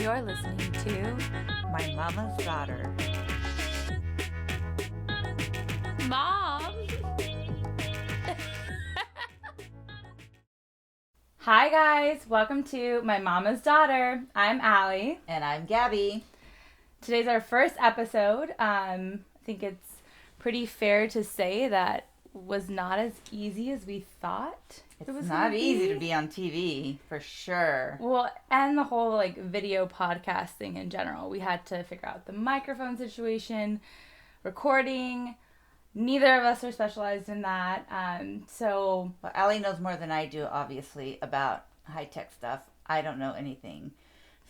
You're listening to My Mama's Daughter. Mom. Hi guys, welcome to My Mama's Daughter. I'm Allie. And I'm Gabby. Today's our first episode. I think it's pretty fair to say that was not as easy as we thought. It's not easy to be on TV, for sure. Well, and the whole video podcast thing in general. We had to figure out the microphone situation, recording. Neither of us are specialized in that. Well, Allie knows more than I do, obviously, about high-tech stuff. I don't know anything.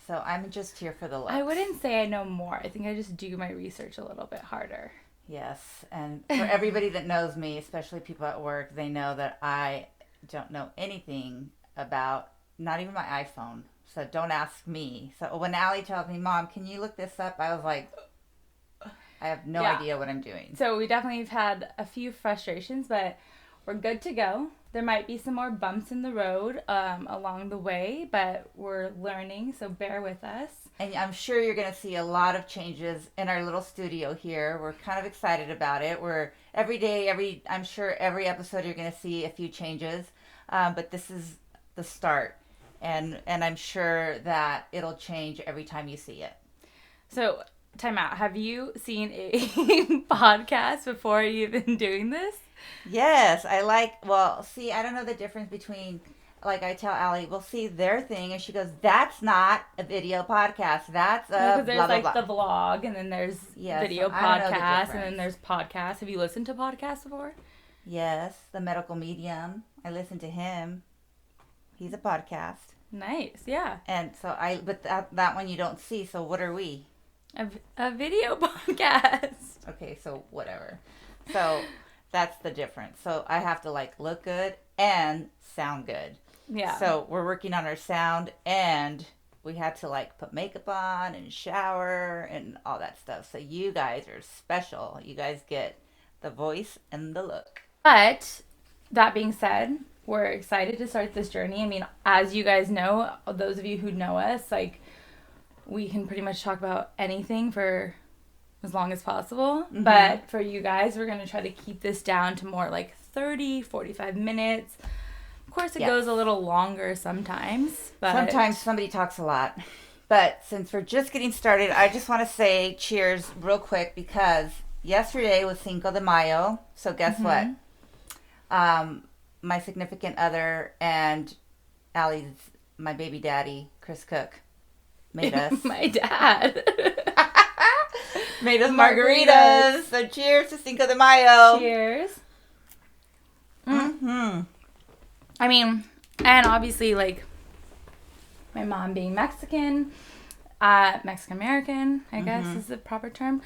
So I'm just here for the looks. I wouldn't say I know more. I think I just do my research a little bit harder. Yes, and for everybody that knows me, especially people at work, they know that I don't know anything about, not even my iPhone. So don't ask me. So when Allie tells me, Mom, can you look this up? I was like, I have no idea what I'm doing. So we definitely have had a few frustrations, but we're good to go. There might be some more bumps in the road along the way, but we're learning, so bear with us. And I'm sure you're going to see a lot of changes in our little studio here. We're kind of excited about it. I'm sure every episode you're going to see a few changes, but this is the start. And I'm sure that it'll change every time you see it. So, time out. Have you seen a podcast before you've been doing this? Yes, I don't know the difference between, I tell Allie, we'll see their thing, and she goes, that's not a video podcast, that's a because there's blah, blah, blah. the vlog, and then there's video podcast, and then there's podcasts. Have you listened to podcasts before? Yes, the medical medium. I listen to him. He's a podcast. Nice, yeah. And so but that one you don't see, so what are we? A video podcast. Okay, so whatever. So that's the difference. So I have to look good and sound good. Yeah. So we're working on our sound, and we had to put makeup on and shower and all that stuff. So you guys are special. You guys get the voice and the look. But that being said, we're excited to start this journey. I mean, as you guys know, those of you who know us, we can pretty much talk about anything for as long as possible. Mm-hmm. But for you guys, we're going to try to keep this down to more 30, 45 minutes. Of course, it goes a little longer sometimes. But sometimes somebody talks a lot. But since we're just getting started, I just want to say cheers real quick, because yesterday was Cinco de Mayo. So guess what? My significant other and my baby daddy, Chris Cook, made us. My dad. Made us margaritas. So cheers to Cinco de Mayo. Cheers. I mean, and obviously, my mom being Mexican, Mexican-American, I guess is the proper term.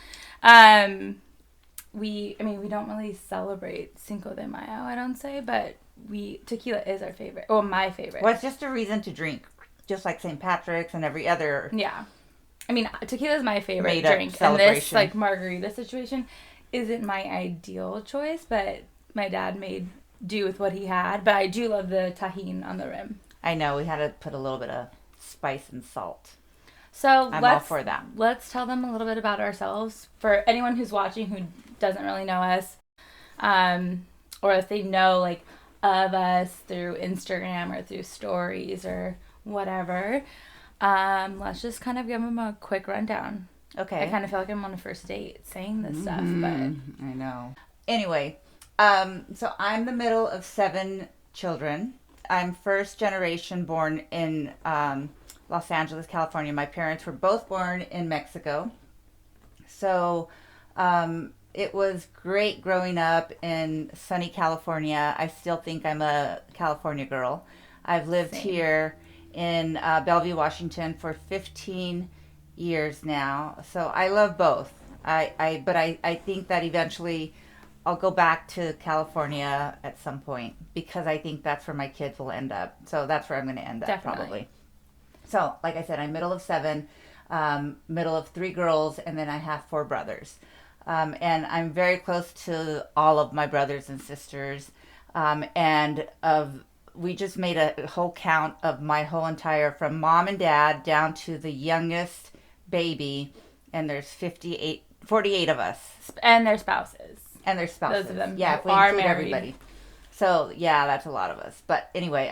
We don't really celebrate Cinco de Mayo, I don't say, but tequila is our favorite. Well, my favorite. Well, it's just a reason to drink, just like St. Patrick's and every other. Yeah. I mean, tequila is my favorite drink, and this margarita situation isn't my ideal choice, but my dad made do with what he had. But I do love the tahini on the rim. I know, we had to put a little bit of spice and salt. So I'm all for that. Let's tell them a little bit about ourselves for anyone who's watching who doesn't really know us, or if they know of us through Instagram or through stories or whatever. Let's just kind of give them a quick rundown. Okay. I kind of feel like I'm on a first date saying this stuff, but I know. Anyway, so I'm the middle of 7 children. I'm first generation born in Los Angeles, California. My parents were both born in Mexico. So it was great growing up in sunny California. I still think I'm a California girl. I've lived here in Bellevue, Washington for 15 years now. So I love both. But I think that eventually I'll go back to California at some point, because I think that's where my kids will end up. So that's where I'm going to end up. Definitely. Probably. So like I said, I'm middle of 7, middle of 3 girls, and then I have 4 brothers. And I'm very close to all of my brothers and sisters. And of we just made a whole count of my whole entire, from mom and dad down to the youngest baby, and there's 48 of us. And their spouses. And their spouses. Those of them yeah, if we are include married. everybody. So, yeah, that's a lot of us. But anyway,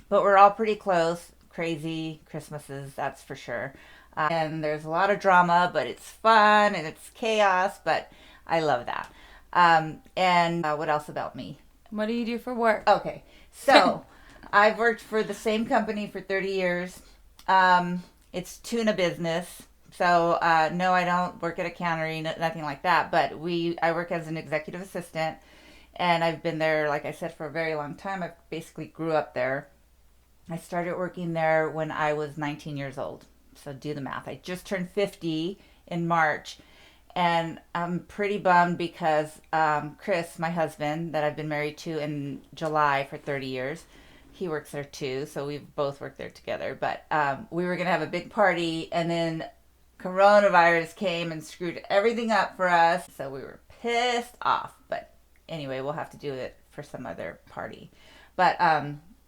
but we're all pretty close. Crazy Christmases, that's for sure. And there's a lot of drama, but it's fun and it's chaos, but I love that. And what else about me? What do you do for work? Okay, so I've worked for the same company for 30 years. It's tuna business. So, no, I don't work at a cannery, nothing like that. But I work as an executive assistant, and I've been there, like I said, for a very long time. I basically grew up there. I started working there when I was 19 years old. So do the math. I just turned 50 in March. And I'm pretty bummed because Chris, my husband, that I've been married to in July for 30 years, he works there too. So we've both worked there together. But we were going to have a big party, and then coronavirus came and screwed everything up for us. So we were pissed off. But anyway, we'll have to do it for some other party. But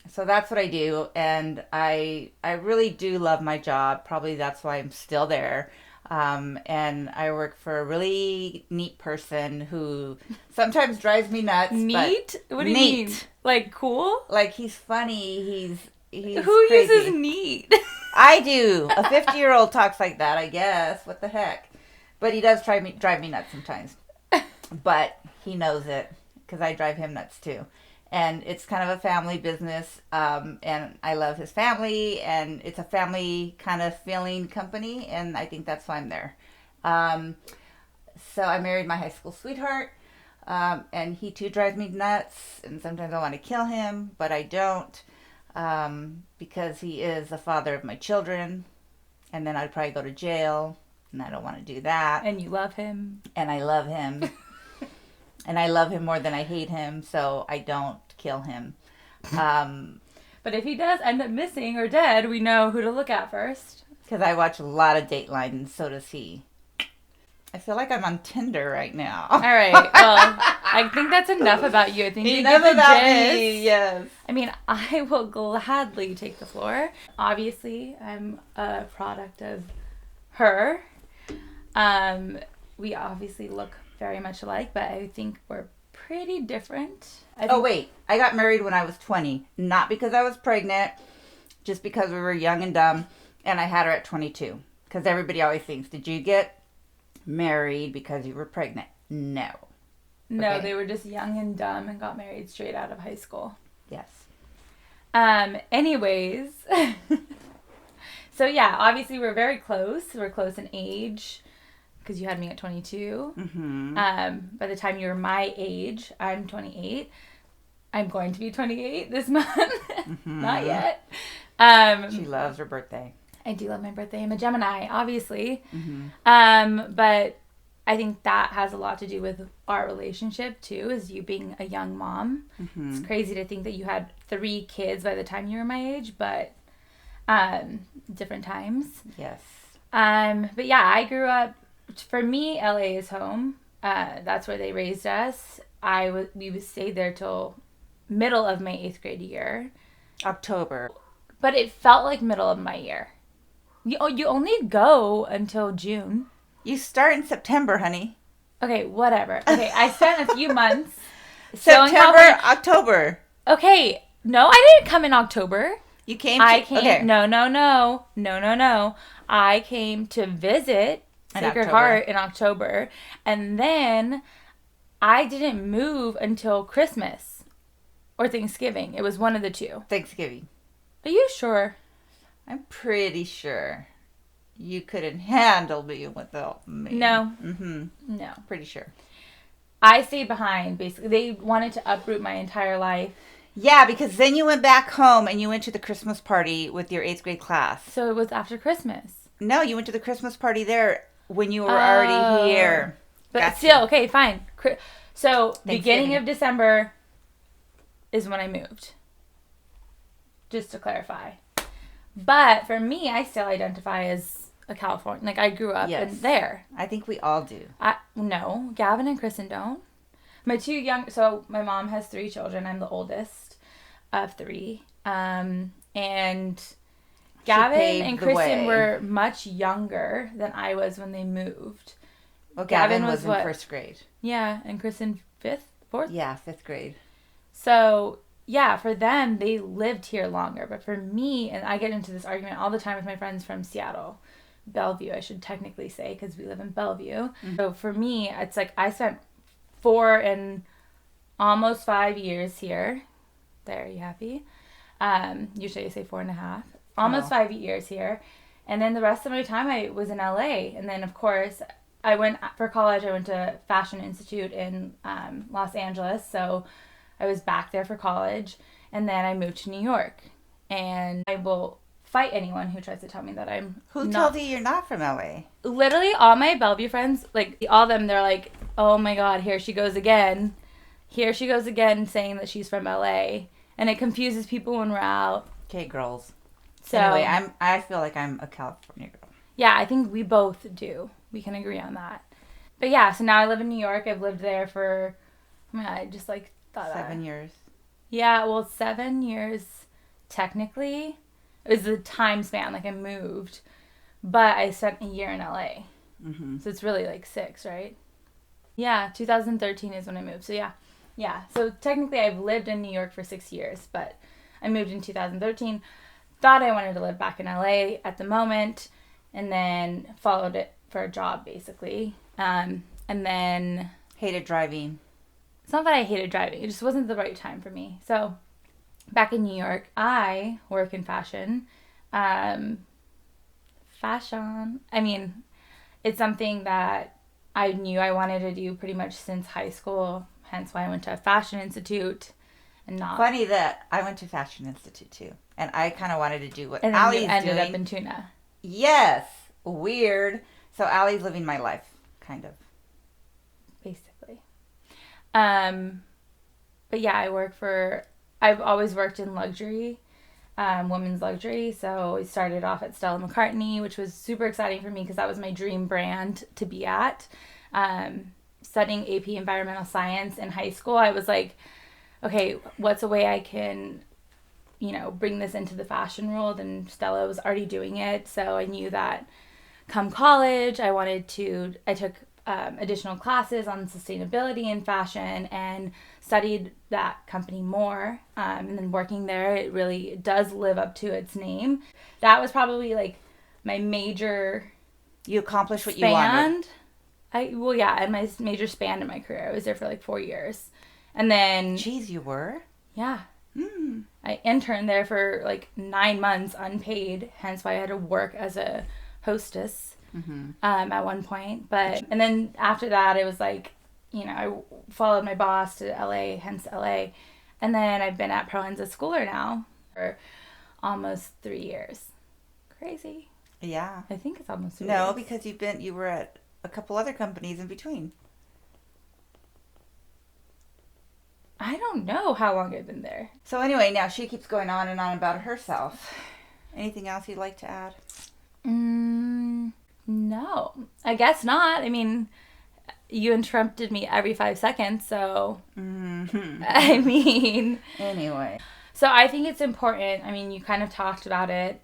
so that's what I do, and I really do love my job. Probably that's why I'm still there. And I work for a really neat person who sometimes drives me nuts. Neat? What do you mean? Like cool? Like he's funny. He's Who crazy. uses neat? I do. A 50-year-old talks like that, I guess. What the heck? But he does drive me nuts sometimes. But he knows it because I drive him nuts too. And it's kind of a family business, and I love his family, and it's a family kind of feeling company, and I think that's why I'm there. So I married my high school sweetheart, and he too drives me nuts, and sometimes I want to kill him, but I don't, because he is the father of my children, and then I'd probably go to jail, and I don't want to do that. And you love him. And I love him. And I love him more than I hate him, so I don't kill him. But if he does end up missing or dead, we know who to look at first. Because I watch a lot of Dateline, and so does he. I feel like I'm on Tinder right now. All right. Well, I think that's enough about you. I think you get the about gist. me, yes. I mean, I will gladly take the floor. Obviously, I'm a product of her. We obviously look very much alike, but I think we're pretty different. Wait. I got married when I was 20. Not because I was pregnant, just because we were young and dumb, and I had her at 22. Because everybody always thinks, did you get married because you were pregnant? No. No, Okay. they were just young and dumb and got married straight out of high school. Yes. Anyways. So yeah, obviously we're very close. We're close in age. Because you had me at 22. Mm-hmm. By the time you were my age, I'm 28. I'm going to be 28 this month. Mm-hmm. Not yet. She loves her birthday. I do love my birthday. I'm a Gemini, obviously. Mm-hmm. But I think that has a lot to do with our relationship, too, as you being a young mom. Mm-hmm. It's crazy to think that you had 3 kids by the time you were my age, but different times. Yes. But yeah, I grew up. For me, LA is home. That's where they raised us. We stayed there till middle of my 8th grade year. October. But it felt like middle of my year. You only go until June. You start in September, honey. Okay, whatever. Okay, I spent a few months. September, October. Okay, no, I didn't come in October. You came. Okay. No. I came to visit Sacred Heart in October, and then I didn't move until Christmas or Thanksgiving. It was one of the two. Thanksgiving. Are you sure? I'm pretty sure you couldn't handle me without me. No. Mm-hmm. No. Pretty sure. I stayed behind, basically. They wanted to uproot my entire life. Yeah, because then you went back home and you went to the Christmas party with your 8th grade class. So it was after Christmas. No, you went to the Christmas party there when you were already here. But Gotcha. still, okay, fine. So beginning of December is when I moved. Just to clarify. But for me, I still identify as a Californian. Like, I grew up in there. I think we all do. No, Gavin and Kristen don't. So my mom has 3 children. I'm the oldest. of three. And Gavin and Kristen were much younger than I was when they moved. Well, Gavin was in first grade. Yeah, and Kristen fourth? Yeah, fifth grade. So, yeah, for them, they lived here longer. But for me, and I get into this argument all the time with my friends from Seattle, Bellevue, I should technically say, because we live in Bellevue. Mm-hmm. So for me, it's like I spent 4 and almost 5 years here. There, are you happy? Usually I say 4.5. Almost 5 years here. And then the rest of my time I was in LA. And then, of course, for college, I went to Fashion Institute in Los Angeles. So I was back there for college. And then I moved to New York. And I will fight anyone who tries to tell me that I'm Who told you you're not from LA? Literally, all my Bellevue friends, like, all of them, they're like, oh my God, here she goes again. Here she goes again saying that she's from LA. And it confuses people when we're out. Okay, girls. So anyway, I feel like I'm a California girl. Yeah, I think we both do. We can agree on that. But yeah, so now I live in New York. I've lived there for, I just like thought 7 years. Yeah, well, 7 years technically. It was the time span, like I moved. But I spent a year in LA. Mm-hmm. So it's really like 6, right? Yeah, 2013 is when I moved. So yeah. Yeah, so technically I've lived in New York for 6 years, but I moved in 2013. Thought I wanted to live back in LA at the moment, and then followed it for a job, basically. And then... Hated driving. It's not that I hated driving. It just wasn't the right time for me. So, back in New York, I work in fashion. Fashion. I mean, it's something that I knew I wanted to do pretty much since high school. Hence why I went to a Fashion Institute and not... Funny that I went to Fashion Institute too. And I kind of wanted to do what Allie's doing. And ended up in Tuna. Yes. Weird. So Allie's living my life, kind of. Basically. But yeah, I've always worked in luxury, women's luxury. So I started off at Stella McCartney, which was super exciting for me because that was my dream brand to be at. Studying AP Environmental Science in high school, I was like, okay, what's a way I can, bring this into the fashion world? And Stella was already doing it. So I knew that come college, I took additional classes on sustainability in fashion and studied that company more. And then working there, it really does live up to its name. That was probably like my major... You accomplished what you wanted. And my major span in my career. I was there for like 4 years. And then... Jeez, you were? Yeah. I interned there for like 9 months unpaid, hence why I had to work as a hostess at one point. And then after that, it was like, I followed my boss to LA, hence LA. And then I've been at Proenza Schooler now for almost 3 years. Crazy. Yeah. I think it's almost 3 years. No, because you were at a couple other companies in between. I don't know how long I've been there. So anyway, now she keeps going on and on about herself. Anything else you'd like to add? No. I guess not. I mean, you interrupted me every 5 seconds, so... I mean... Anyway. So I think it's important. I mean, you kind of talked about it,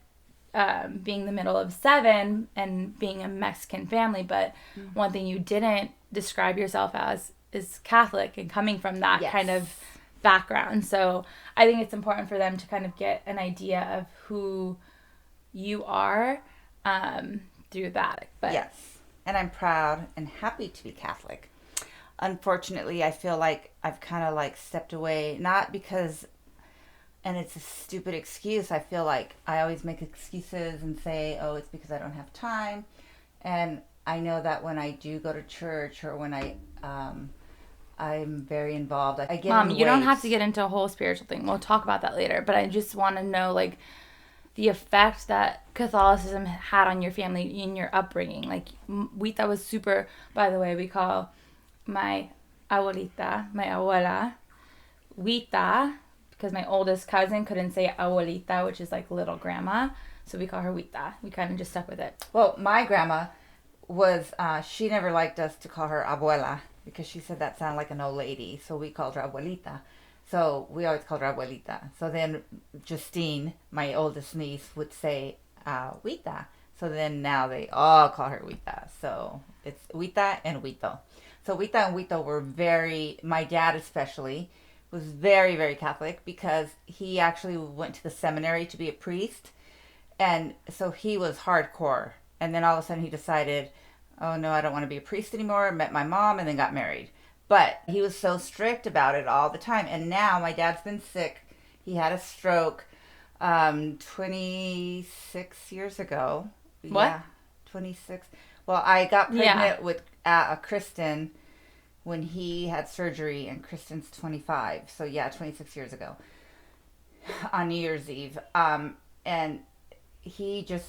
being the middle of 7 and being a Mexican family, but one thing you didn't describe yourself as is Catholic and coming from that kind of background. So I think it's important for them to kind of get an idea of who you are through that. But yes, and I'm proud and happy to be Catholic. Unfortunately, I feel like I've kind of like stepped away, not because... And it's a stupid excuse. I feel like I always make excuses and say, oh, it's because I don't have time. And I know that when I do go to church or when I'm very involved, I get Mom, you don't have to get into a whole spiritual thing. We'll talk about that later. But I just want to know, like, the effect that Catholicism had on your family in your upbringing. Like, Huita was super... By the way, we call my abuela, Huita... Because my oldest cousin couldn't say abuelita, which is like little grandma. So we call her Huita. We kind of just stuck with it. Well, my grandma was, she never liked us to call her abuela because she said that sounded like an old lady. So we called her abuelita. So we always called her abuelita. So then Justine, my oldest niece, would say, Huita. So then now they all call her Huita. So it's Huita and Huito. So Huita and Huito were my dad especially, was very, very Catholic because he actually went to the seminary to be a priest. And so he was hardcore. And then all of a sudden he decided, oh no, I don't want to be a priest anymore. Met my mom and then got married. But he was so strict about it all the time. And now my dad's been sick. He had a stroke 26 years ago. What? Yeah, 26. Well, I got pregnant with Kristen when he had surgery, and Kristen's 25. So yeah, 26 years ago on New Year's Eve. And he just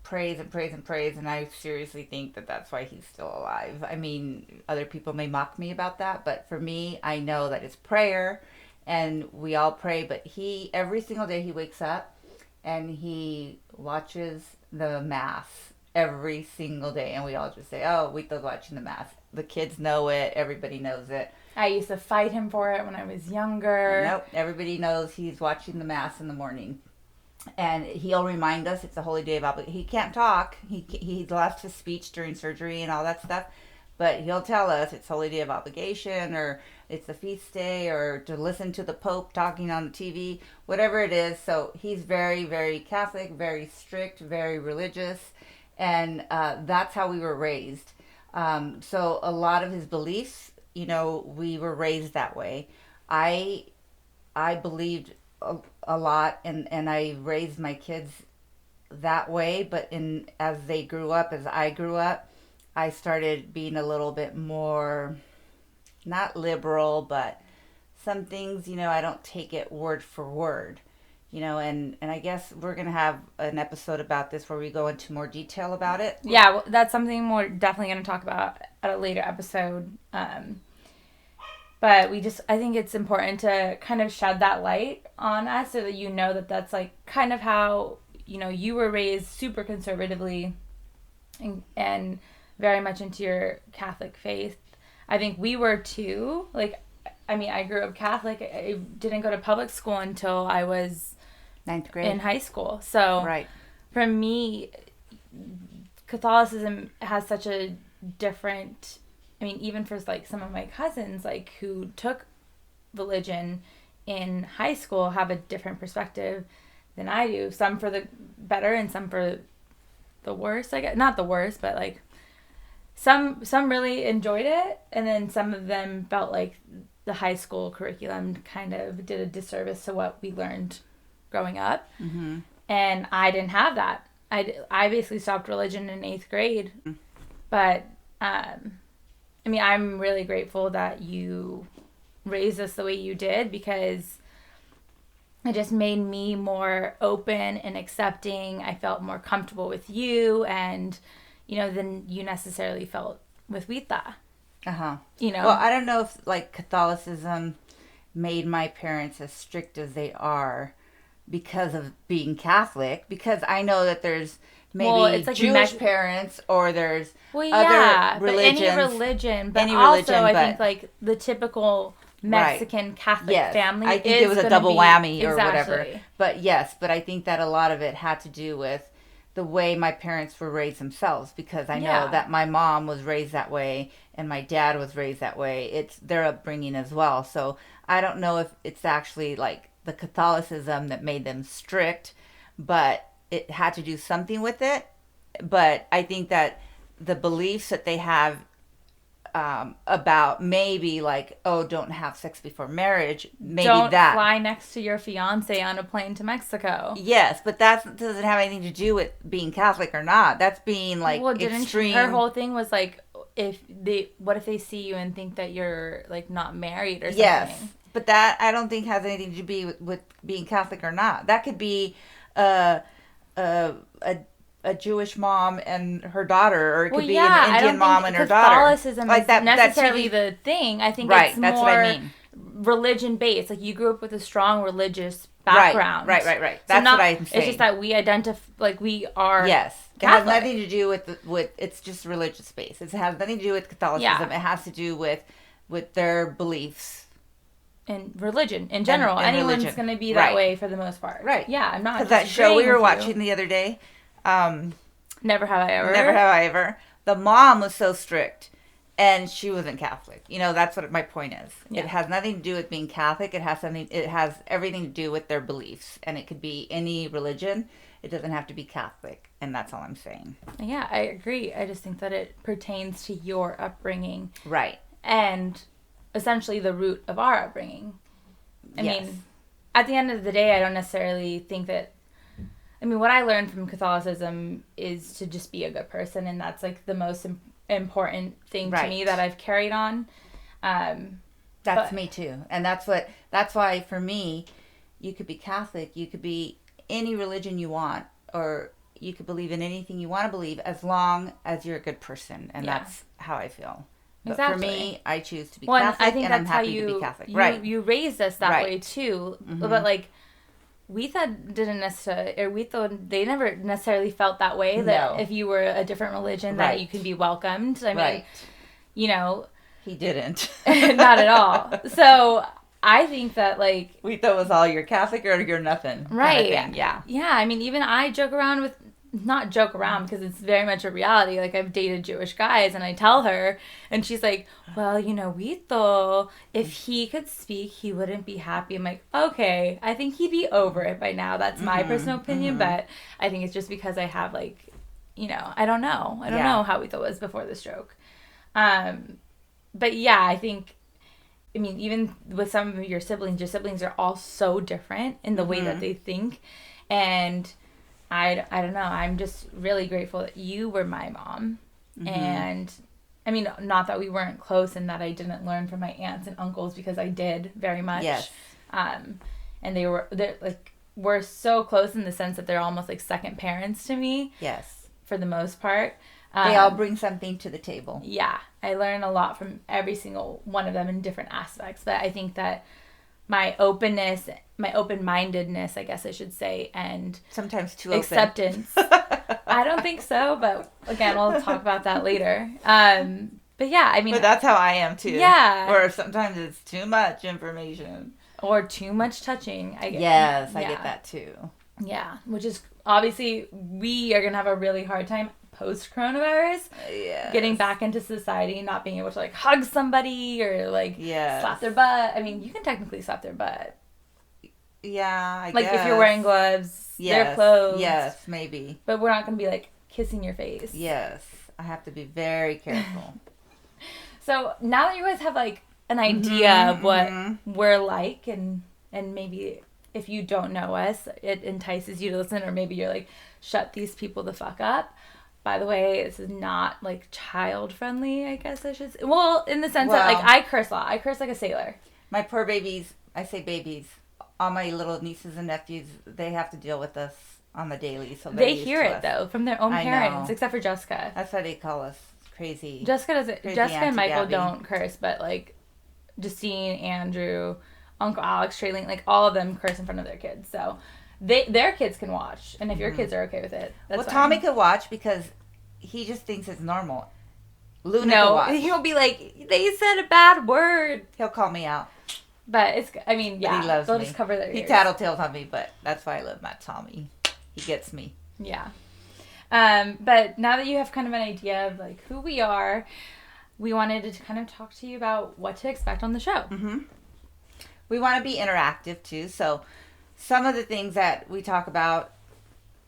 prays and prays and prays, and I seriously think that that's why he's still alive. I mean, other people may mock me about that, but for me, I know that it's prayer, and we all pray, but he, every single day he wakes up, and he watches the Mass every single day, and we all just say, oh, Wito's watching the Mass. The kids know it, everybody knows it. I used to fight him for it when I was younger. Nope, everybody knows he's watching the Mass in the morning. And he'll remind us it's a holy day of obligation. He can't talk. He lost his speech during surgery and all that stuff. But he'll tell us it's holy day of obligation, or it's a feast day, or to listen to the Pope talking on the TV, whatever it is. So he's very, very Catholic, very strict, very religious. And that's how we were raised. So a lot of his beliefs, we were raised that way. I believed a lot, and I raised my kids that way, but as they grew up, as I grew up, I started being a little bit more, not liberal, but some things, I don't take it word for word, and I guess we're going to have an episode about this where we go into more detail about it. Yeah, well, that's something we're definitely going to talk about at a later episode. But I think it's important to kind of shed that light on us so that that that's like kind of how, you were raised super conservatively and very much into your Catholic faith. I think we were too. I grew up Catholic. I didn't go to public school until I was 9th grade in high school. So right. For me, Catholicism has such a different, even for some of my cousins, who took religion in high school, have a different perspective than I do. Some for the better and some for the worse, I guess. Not the worst, but some really enjoyed it, and then some of them felt like the high school curriculum kind of did a disservice to what we learned growing up. Mm-hmm. And I didn't have that. I basically stopped religion in 8th grade. But I'm really grateful that you raised us the way you did, because it just made me more open and accepting. I felt more comfortable with you and, than you necessarily felt with Wita. Uh-huh. Well, I don't know if, Catholicism made my parents as strict as they are because of being Catholic, because I know that there's maybe Jewish parents, or there's other religions. But any religion. But also, I think, the typical Mexican Catholic family. I think it was a double whammy or whatever. But I think that a lot of it had to do with the way my parents were raised themselves, because I know that my mom was raised that way and my dad was raised that way. It's their upbringing as well. So I don't know if it's actually the Catholicism that made them strict, but it had to do something with it. But I think that the beliefs that they have about maybe don't have sex before marriage, don't fly next to your fiance on a plane to Mexico. Yes, but that doesn't have anything to do with being Catholic or not. That's being extreme. Her whole thing was what if they see you and think that you're not married or something? Yes, but that I don't think has anything to do with being Catholic or not. That could be a Jewish mom and her daughter, or it could be an Indian mom and her daughter. Catholicism is necessarily the thing. I think it's more that's what I mean. Religion based. You grew up with a strong religious background. Right. That's what I'm saying. It's just that we identify we are. Yes, Catholic. It has nothing to do with it's just religious based. It has nothing to do with Catholicism. Yeah. It has to do with their beliefs. in religion in general. And anyone's religion. going to be that way for the most part. Right. Yeah, I'm not. Because that show we were watching the other day, Never Have I Ever. Never Have I Ever. The mom was so strict, and she wasn't Catholic. You know, that's what my point is. Yeah. It has nothing to do with being Catholic. It has everything to do with their beliefs, and it could be any religion. It doesn't have to be Catholic, and that's all I'm saying. Yeah, I agree. I just think that it pertains to your upbringing. Right. And essentially the root of our upbringing. I mean, at the end of the day, I don't necessarily think that... I mean, what I learned from Catholicism is to just be a good person, and that's, like, the most important thing to me that I've carried on. That's me, too. And that's why, for me, you could be Catholic, you could be any religion you want, or you could believe in anything you want to believe, as long as you're a good person, and that's how I feel. But for me, I choose to be Catholic, and I'm happy to be Catholic. You raised us that way, too. Mm-hmm. But, like, we thought they never necessarily felt that way, that if you were a different religion, that you can be welcomed. I mean, you know. He didn't. Not at all. So I think that, like... We thought it was all you're Catholic or you're nothing. Right. Kind of thing. Yeah. Yeah, I mean, even I joke around with... Not joke around, because it's very much a reality. Like, I've dated Jewish guys, and I tell her, and she's like, well, you know, we thought if he could speak, he wouldn't be happy. I'm like, okay, I think he'd be over it by now. That's my personal opinion, but I think it's just because I have, like, you know, I don't know. I don't know how Weetha was before the stroke. But yeah, I think, I mean, even with some of your siblings are all so different in the way that they think, and... I don't know. I'm just really grateful that you were my mom. Mm-hmm. And, I mean, not that we weren't close and that I didn't learn from my aunts and uncles, because I did very much. Yes. And we're so close in the sense that they're almost like second parents to me. Yes. For the most part. They all bring something to the table. Yeah. I learn a lot from every single one of them in different aspects. But I think that my openness, my open-mindedness, I guess I should say, and sometimes too acceptance. I don't think so, but again, we'll talk about that later. But yeah, I mean, but that's how I am too. Yeah. Or sometimes it's too much information or too much touching. I get that too. Yeah, which is obviously we are gonna have a really hard time post-coronavirus, getting back into society, not being able to, like, hug somebody or, like, slap their butt. I mean, you can technically slap their butt. Yeah, I guess. Like, if you're wearing gloves, their clothes. Yes, maybe. But we're not going to be, like, kissing your face. Yes, I have to be very careful. So, now that you guys have, like, an idea of what we're like, and maybe if you don't know us, it entices you to listen, or maybe you're like, shut these people the fuck up. By the way, this is not, like, child-friendly, I guess I should say. Well, in the sense that, like, I curse a lot. I curse like a sailor. My poor babies, I say babies, all my little nieces and nephews, they have to deal with us on the daily. So they hear it, though, from their own parents, except for Jessica. That's why they call us crazy. Jessica and Michael Gabby don't curse, but, like, Justine, Andrew, Uncle Alex, Traylene, like, all of them curse in front of their kids, so... Their kids can watch, and if your kids are okay with it, that's fine. Tommy could watch because he just thinks it's normal. Luna could watch. He'll be like, they said a bad word. He'll call me out. But it's, I mean, yeah, he loves they'll me. just cover their ears. He tattletales on me, but that's why I love my Tommy. He gets me. Yeah. But now that you have kind of an idea of, like, who we are, we wanted to kind of talk to you about what to expect on the show. Mm-hmm. We want to be interactive, too, so... Some of the things that we talk about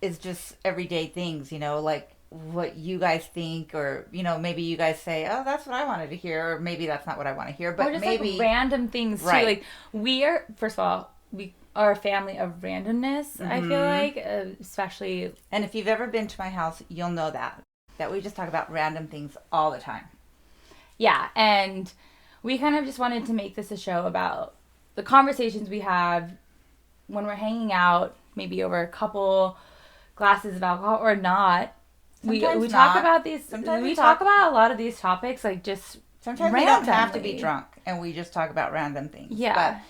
is just everyday things, you know, like what you guys think, or, you know, maybe you guys say, oh, that's what I wanted to hear, or maybe that's not what I want to hear, but or just maybe... like random things, too. Like, we are, first of all, we are a family of randomness, I feel like, especially... And if you've ever been to my house, you'll know that we just talk about random things all the time. Yeah, and we kind of just wanted to make this a show about the conversations we have when we're hanging out, maybe over a couple glasses of alcohol or not. We talk about these. Sometimes we talk about a lot of these topics, like, just sometimes randomly. We don't have to be drunk, and we just talk about random things. Yeah.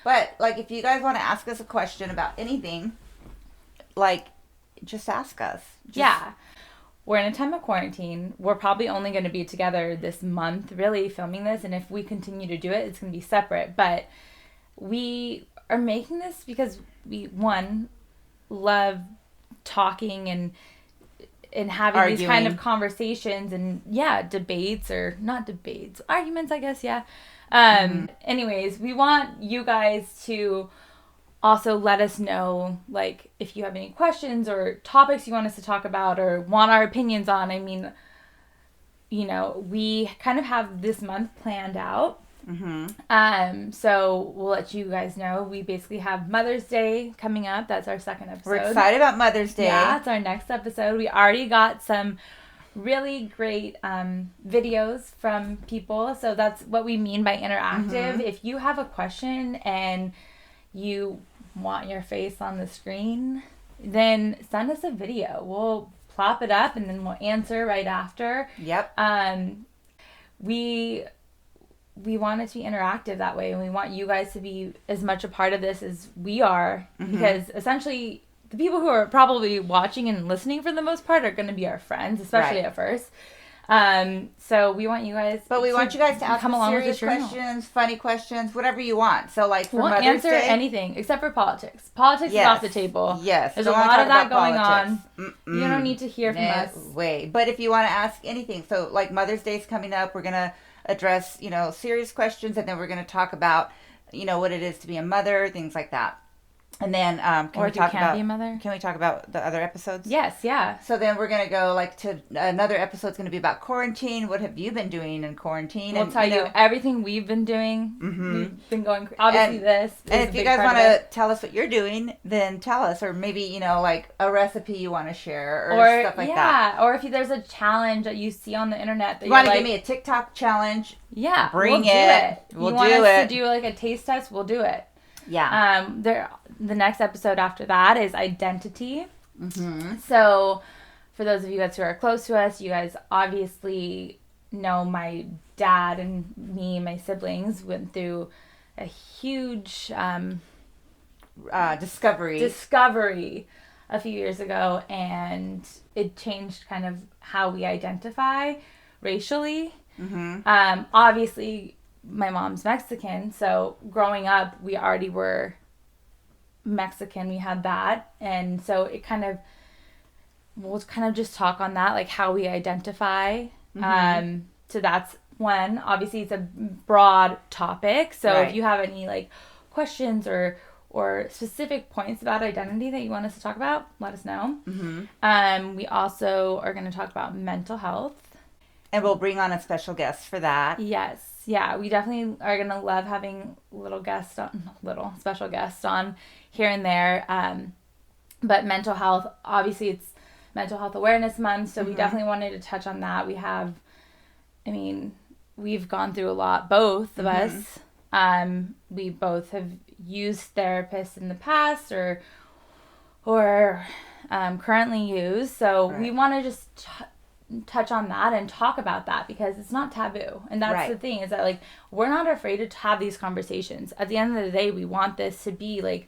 But like, if you guys want to ask us a question about anything, like, just ask us. Yeah. We're in a time of quarantine. We're probably only going to be together this month, really, filming this. And if we continue to do it, it's going to be separate. But we are making this because we, one, love talking and having Arguing. these kind of conversations and debates, or not debates, arguments, I guess. Anyways, we want you guys to also let us know, like, if you have any questions or topics you want us to talk about or want our opinions on. I mean, you know, we kind of have this month planned out. So we'll let you guys know. We basically have Mother's Day coming up. That's our second episode. We're excited about Mother's Day. Yeah, it's our next episode. We already got some really great videos from people. So that's what we mean by interactive. If you have a question and you want your face on the screen, then send us a video. We'll plop it up and then we'll answer right after. Yep. We want it to be interactive that way, and we want you guys to be as much a part of this as we are, because essentially the people who are probably watching and listening for the most part are going to be our friends, especially at first. So we want you guys to ask come along serious with questions, funny questions, whatever you want. So like for we'll Mother's answer Day, anything except for politics. Politics is off the table. Yes. There's a lot of that going on. Mm-mm. You don't need to hear from us. Way. But if you want to ask anything, so like Mother's Day is coming up, we're going to address, you know, serious questions, and then we're going to talk about, you know, what it is to be a mother, things like that. And then can we talk about the other episodes? Yes, yeah. So then we're going to go like to another episode's going to be about quarantine. What have you been doing in quarantine? We'll tell you everything we've been doing. We've been going, obviously this. And if you guys want to tell us what you're doing, then tell us. Or maybe, you know, like a recipe you want to share or stuff like that. Yeah, or if there's a challenge that you see on the internet that you want to give me a TikTok challenge, bring it. We'll do it. You want us to do like a taste test, we'll do it. Yeah. The next episode after that is identity. So for those of you guys who are close to us, you guys obviously know my dad and me, my siblings, went through a huge discovery a few years ago, and it changed kind of how we identify racially. Obviously my mom's Mexican, so growing up we already were Mexican, we had that, and so we'll kind of just talk on that, like how we identify. So that's one. Obviously it's a broad topic, so if you have any like questions or specific points about identity that you want us to talk about, let us know. We also are going to talk about mental health, and we'll bring on a special guest for that. Yes. Yeah, we definitely are going to love having special guests on here and there. But mental health, obviously it's Mental Health Awareness Month, so we definitely wanted to touch on that. We've gone through a lot, both of us. We both have used therapists in the past or currently use. So we want to just touch on that and talk about that, because it's not taboo, and that's the thing, is that like we're not afraid to have these conversations. At the end of the day, we want this to be like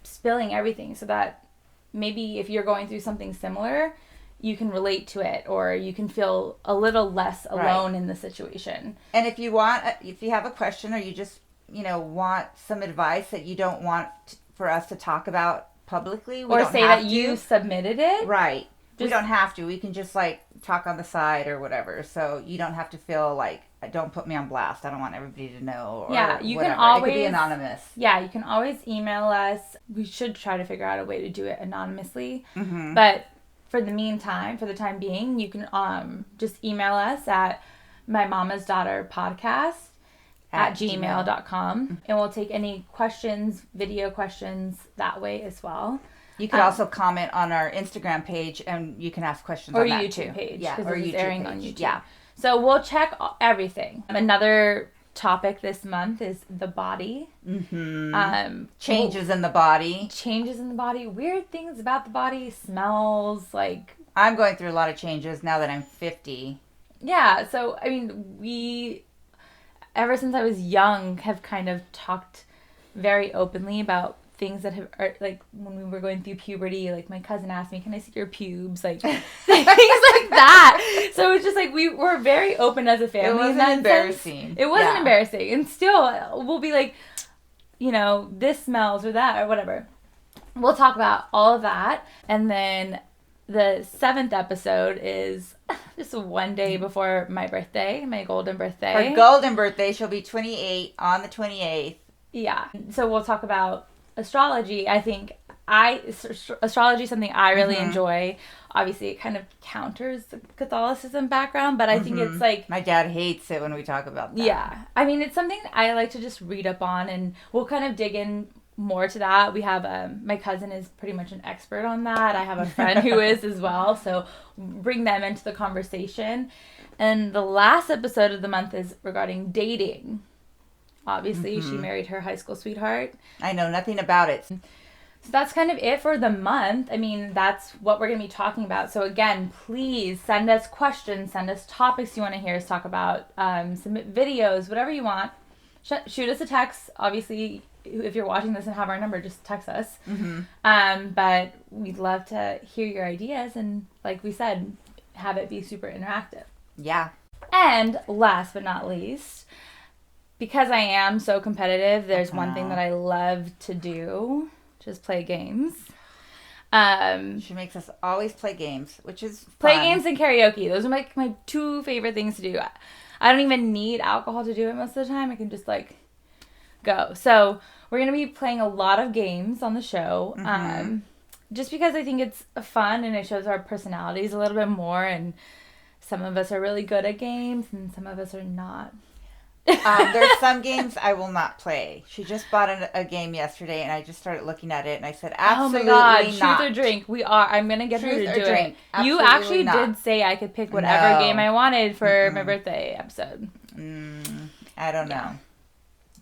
spilling everything, so that maybe if you're going through something similar, you can relate to it, or you can feel a little less alone in the situation. And if you have a question, or you just, you know, want some advice that you don't want for us to talk about publicly, or say that you submitted it, we don't have to. We can just like talk on the side or whatever. So you don't have to feel like, don't put me on blast. I don't want everybody to know. Or you whatever. can always. It could be anonymous. Yeah, you can always email us. We should try to figure out a way to do it anonymously. But for the time being, you can just email us at mymamasdaughterpodcast@gmail.com, and we'll take any questions, video questions that way as well. You could also comment on our Instagram page, and you can ask questions on that too. Or YouTube page. Yeah, or YouTube airing page. on YouTube. Yeah. So we'll check everything. Another topic this month is the body. Changes in the body. Weird things about the body. Smells, like... I'm going through a lot of changes now that I'm 50. Yeah, so, I mean, we, ever since I was young, have kind of talked very openly about things that like when we were going through puberty, like my cousin asked me, can I see your pubes? Like things like that. So it's just like we were very open as a family. It wasn't embarrassing. It wasn't embarrassing. And still we'll be like, this smells or that or whatever. We'll talk about all of that. And then the 7th episode is just one day before my birthday, my golden birthday. Her golden birthday. She'll be 28 on the 28th. Yeah. So we'll talk about astrology. I think astrology is something I really enjoy. Obviously, it kind of counters the Catholicism background, but I think it's like... My dad hates it when we talk about that. Yeah. I mean, it's something I like to just read up on, and we'll kind of dig in more to that. We have... my cousin is pretty much an expert on that. I have a friend who is as well, so bring them into the conversation. And the last episode of the month is regarding dating. Obviously, she married her high school sweetheart. I know nothing about it. So that's kind of it for the month. I mean, that's what we're going to be talking about. So again, please send us questions, send us topics you want to hear us talk about, submit videos, whatever you want. Shoot us a text. Obviously, if you're watching this and have our number, just text us. But we'd love to hear your ideas and, like we said, have it be super interactive. Yeah. And last but not least, because I am so competitive, there's one thing that I love to do. Just play games. She makes us always play games, which is fun. Play games and karaoke. Those are my 2 favorite things to do. I don't even need alcohol to do it most of the time. I can just go. So we're going to be playing a lot of games on the show. Just because I think it's fun and it shows our personalities a little bit more. And some of us are really good at games and some of us are not. There's some games I will not play. She just bought a game yesterday, and I just started looking at it, and I said, absolutely not. Oh my God, truth or drink. I'm going to get her to do it. Absolutely you actually not. did say I could pick whatever game I wanted for my birthday episode. I don't know.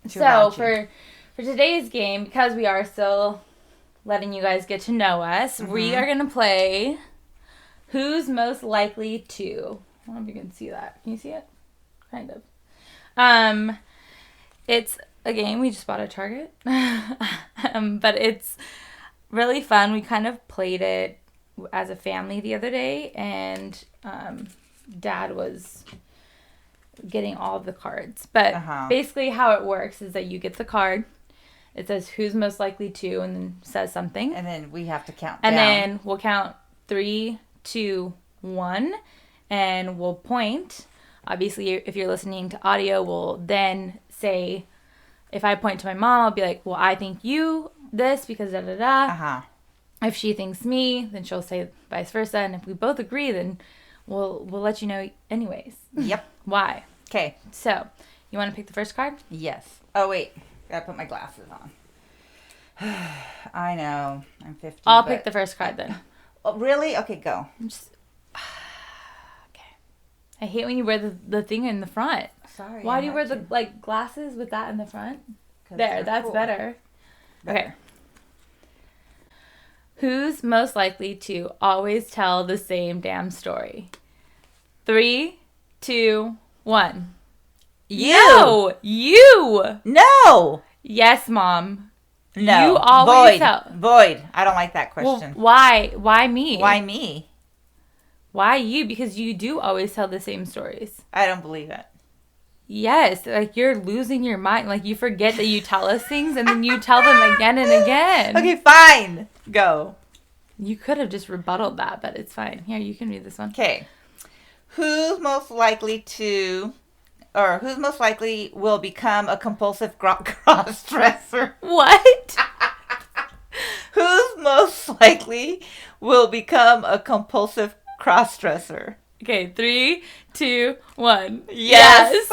So for today's game, because we are still letting you guys get to know us, we are going to play Who's Most Likely To. I don't know if you can see that. Can you see it? Kind of. It's a game we just bought at Target, but it's really fun. We kind of played it as a family the other day, and Dad was getting all of the cards. But basically how it works is that you get the card, it says who's most likely to, and then says something. And then we have to count down. And then we'll we'll count 3, 2, 1, and we'll point. Obviously, if you're listening to audio, we'll then say, if I point to my mom, I'll be like, well, I think you this because da-da-da. If she thinks me, then she'll say vice versa. And if we both agree, then we'll let you know anyways. Yep. Why? Okay. So, you want to pick the first card? Yes. Oh, wait. Gotta put my glasses on. I know. I'm 50. I'll pick the first card then. Oh, really? Okay, go. I hate when you wear the thing in the front. Sorry. Why do you wear the glasses with that in the front? There, that's cool. Better. Okay. Who's most likely to always tell the same damn story? 3, 2, 1. You. No. Yes, Mom. No. You always tell. Void. I don't like that question. Well, why? Why me? Why me? Why you? Because you do always tell the same stories. I don't believe it. Yes, you're losing your mind. You forget that you tell us things and then you tell them again and again. Okay, fine. Go. You could have just rebutted that, but it's fine. Here, you can read this one. Okay. Who's most likely will become a compulsive cross-dresser? What? Who's most likely will become a compulsive cross-dresser? Okay, 3, 2, 1. Yes.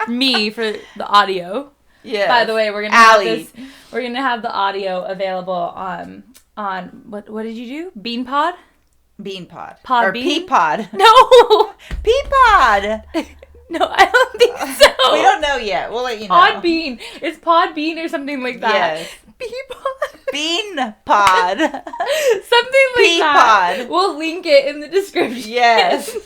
Me for the audio. Yes. By the way, we're gonna Allie. have this. We're gonna have the audio available on what did you do? Beanpod? Beanpod. Podbean? Or Peapod. No. Peapod. No, I don't think so. We don't know yet. We'll let you know. Podbean. It's Podbean or something like that. Yes. Beanpod. Beanpod. Something like Peapod. that. We'll link it in the description. Yes.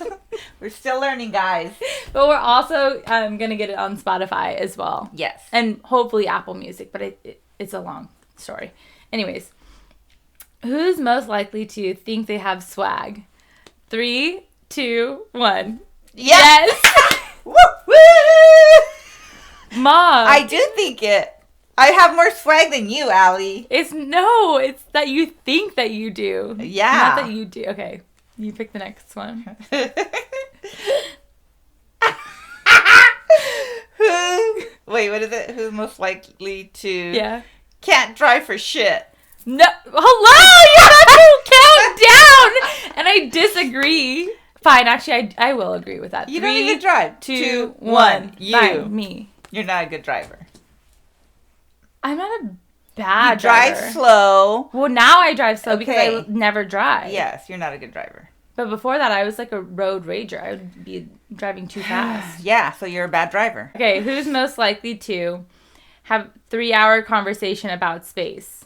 We're still learning, guys. But we're also going to get it on Spotify as well. Yes. And hopefully Apple Music, but it's a long story. Anyways, who's most likely to think they have swag? 3, 2, 1. Yes. Woo, woo. Mom. I do think it. I have more swag than you, Allie. It's that you think that you do. Yeah. Not that you do. Okay. You pick the next one. Wait, what is it? Who's most likely to... Yeah. Can't drive for shit. No. Hello! You're not to count down! And I disagree. Fine, actually, I will agree with that. You don't even drive. 2, 1. You. Fine, me. You're not a good driver. I'm not a bad driver. driver. Slow. Well, now I drive slow because I would never drive. Yes, you're not a good driver. But before that, I was like a road rager. I would be driving too fast. Yeah, so you're a bad driver. Okay, who's most likely to have 3-hour conversation about space?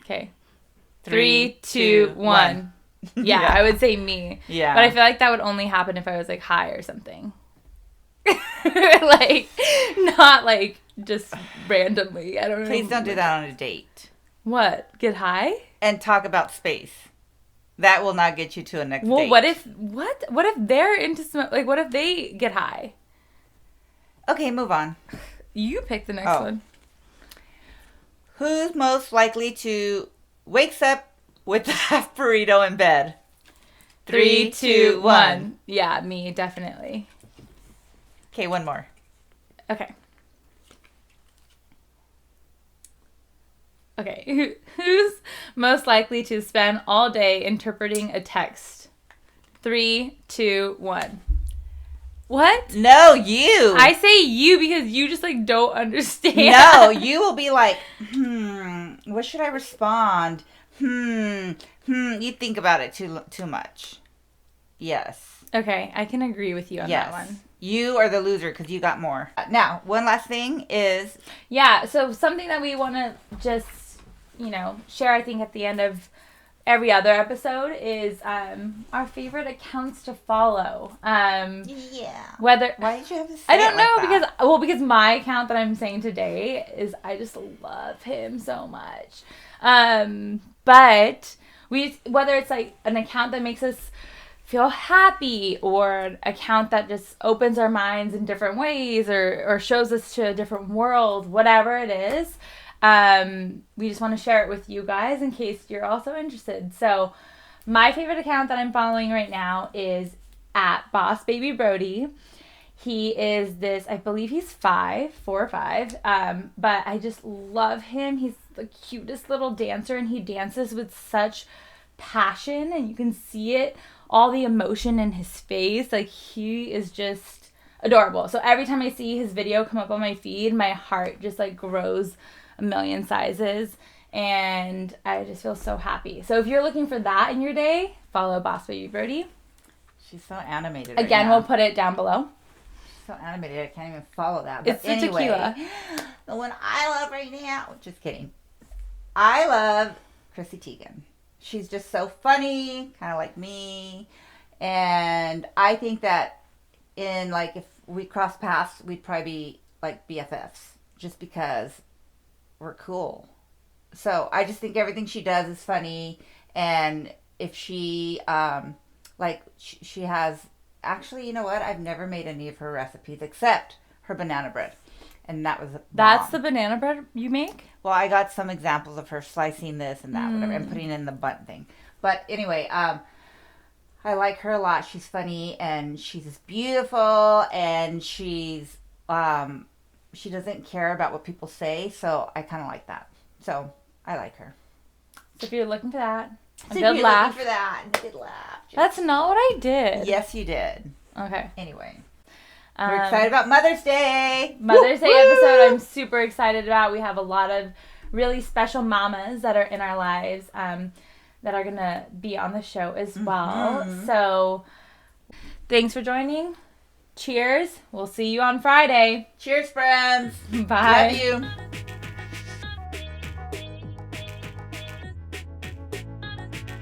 Okay. 3, 2, 1. Yeah, I would say me. Yeah. But I feel like that would only happen if I was like high or something. Like, not like just randomly. I don't know. Please don't do that on a date. What? Get high? And talk about space. That will not get you to a next date. Well, what if they're into like what if they get high? Okay, move on. You pick the next one. Who's most likely to wakes up with a half burrito in bed? 3, 2, 1. Yeah, me, definitely. Okay, one more. Okay. Okay, who's most likely to spend all day interpreting a text? 3, 2, 1. What? No, you. I say you because you just like don't understand. No, you will be like, what should I respond? You think about it too much. Yes. Okay, I can agree with you on that one. You are the loser because you got more. Now, one last thing is... Yeah, so something that we want to just, share, I think, at the end of every other episode is our favorite accounts to follow. Yeah. Why did you have to say I don't know, that? because my account that I'm saying today is I just love him so much. But whether it's like an account that makes us feel happy or an account that just opens our minds in different ways or shows us to a different world, whatever it is, we just want to share it with you guys in case you're also interested. So my favorite account that I'm following right now is at Boss Baby Brody. He is I believe he's 4 or 5, but I just love him. He's the cutest little dancer, and he dances with such passion, and you can see it, all the emotion in his face. Like, he is just adorable. So every time I see his video come up on my feed, my heart just like grows a million sizes, and I just feel so happy. So if you're looking for that in your day, follow Boss Baby Brody. She's so animated. Again, we'll put it down below. So animated, I can't even follow that. But it's the tequila. The one I love right now. Just kidding. I love Chrissy Teigen. She's just so funny, kind of like me. And I think that if we cross paths, we'd probably be like BFFs just because we're cool. So I just think everything she does is funny. And if she, she has... Actually, you know what? I've never made any of her recipes except her banana bread. And that was That's the banana bread you make? Well, I got some examples of her slicing this and that, whatever, and putting in the bun thing. But anyway, I like her a lot. She's funny, and she's beautiful, and she's, she doesn't care about what people say, so I kind of like that. So, I like her. So if you're looking for that, a good laugh. Looking for that, a good laugh. That's not what I did. Yes, you did. Okay. Anyway. We're excited about Mother's Day. Mother's Day episode I'm super excited about. We have a lot of really special mamas that are in our lives that are going to be on the show as well. Mm-hmm. So thanks for joining. Cheers. We'll see you on Friday. Cheers, friends. Bye. Love you.